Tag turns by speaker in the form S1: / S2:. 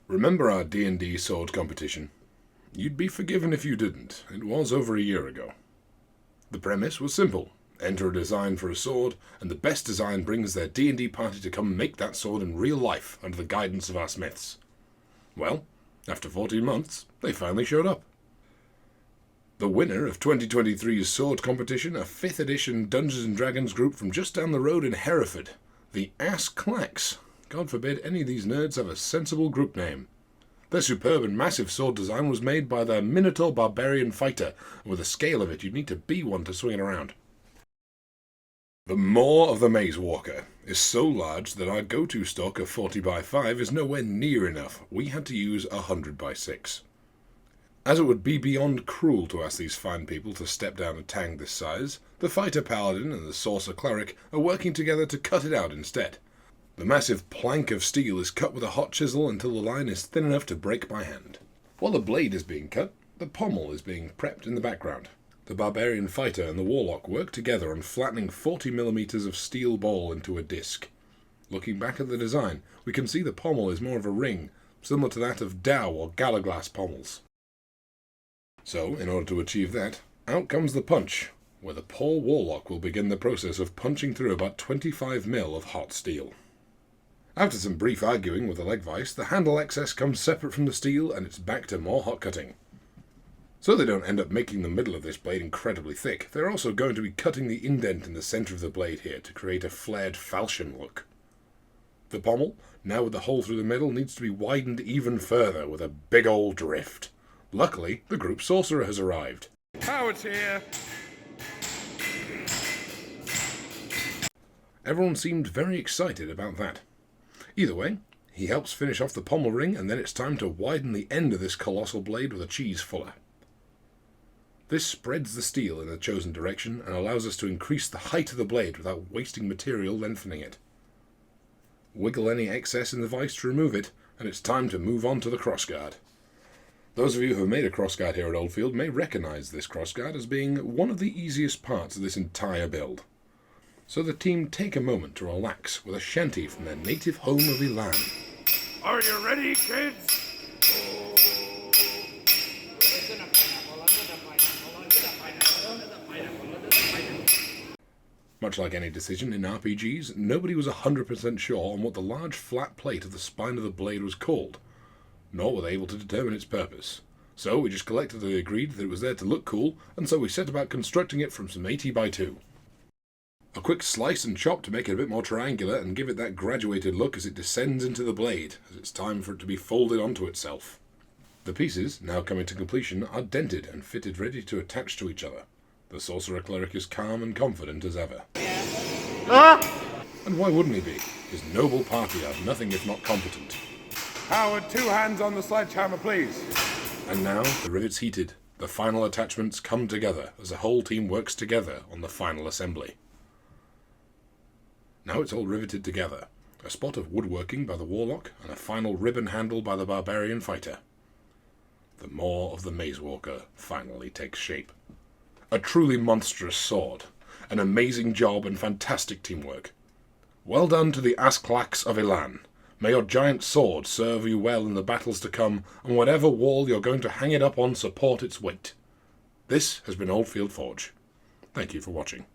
S1: Remember our D&D sword competition? You'd be forgiven if you didn't. It was over a year ago. The premise was simple. Enter a design for a sword, and the best design brings their D&D party to come make that sword in real life under the guidance of our smiths. Well, after 14 months, they finally showed up. The winner of 2023's sword competition, a 5th edition Dungeons & Dragons group from just down the road in Hereford, the Ass Clacks. God forbid any of these nerds have a sensible group name. Their superb and massive sword design was made by their Minotaur Barbarian Fighter, and with a scale of it you'd need to be one to swing it around. The maw of the Mazewalker is so large that our go-to stock of 40 by 5 is nowhere near enough. We had to use 100 by 6. As it would be beyond cruel to ask these fine people to step down a tang this size, the Fighter Paladin and the Saucer Cleric are working together to cut it out instead. The massive plank of steel is cut with a hot chisel until the line is thin enough to break by hand. While the blade is being cut, the pommel is being prepped in the background. The Barbarian Fighter and the Warlock work together on flattening 40mm of steel ball into a disc. Looking back at the design, we can see the pommel is more of a ring, similar to that of Dow or Galaglass pommels. So, in order to achieve that, out comes the punch, where the poor Warlock will begin the process of punching through about 25mm of hot steel. After some brief arguing with the leg vise, the handle excess comes separate from the steel and it's back to more hot cutting. So they don't end up making the middle of this blade incredibly thick, they're also going to be cutting the indent in the centre of the blade here to create a flared falchion look. The pommel, now with the hole through the middle, needs to be widened even further with a big old drift. Luckily, the group sorcerer has arrived.
S2: Howard's here!
S1: Everyone seemed very excited about that. Either way, he helps finish off the pommel ring, and then it's time to widen the end of this colossal blade with a cheese fuller. This spreads the steel in the chosen direction and allows us to increase the height of the blade without wasting material lengthening it. Wiggle any excess in the vise to remove it, and it's time to move on to the crossguard. Those of you who have made a crossguard here at Oldfield may recognise this crossguard as being one of the easiest parts of this entire build. So the team take a moment to relax with a shanty from their native home of Elan.
S2: Are you ready, kids?
S1: Much like any decision in RPGs, nobody was 100% sure on what the large flat plate of the spine of the blade was called, nor were they able to determine its purpose. So we just collectively agreed that it was there to look cool, and so we set about constructing it from some 80 by 2. A quick slice and chop to make it a bit more triangular and give it that graduated look as it descends into the blade, as it's time for it to be folded onto itself. The pieces, now coming to completion, are dented and fitted ready to attach to each other. The Sorcerer Cleric is calm and confident as ever. And why wouldn't he be? His noble party are nothing if not competent.
S2: Howard, 2 hands on the sledgehammer, please.
S1: And now, the rivet's heated. The final attachments come together as the whole team works together on the final assembly. Now it's all riveted together. A spot of woodworking by the Warlock and a final ribbon handle by the Barbarian Fighter. The maw of the Mazewalker finally takes shape. A truly monstrous sword. An amazing job and fantastic teamwork. Well done to the Asclax of Elan. May your giant sword serve you well in the battles to come, and whatever wall you're going to hang it up on support its weight. This has been Oldfield Forge. Thank you for watching.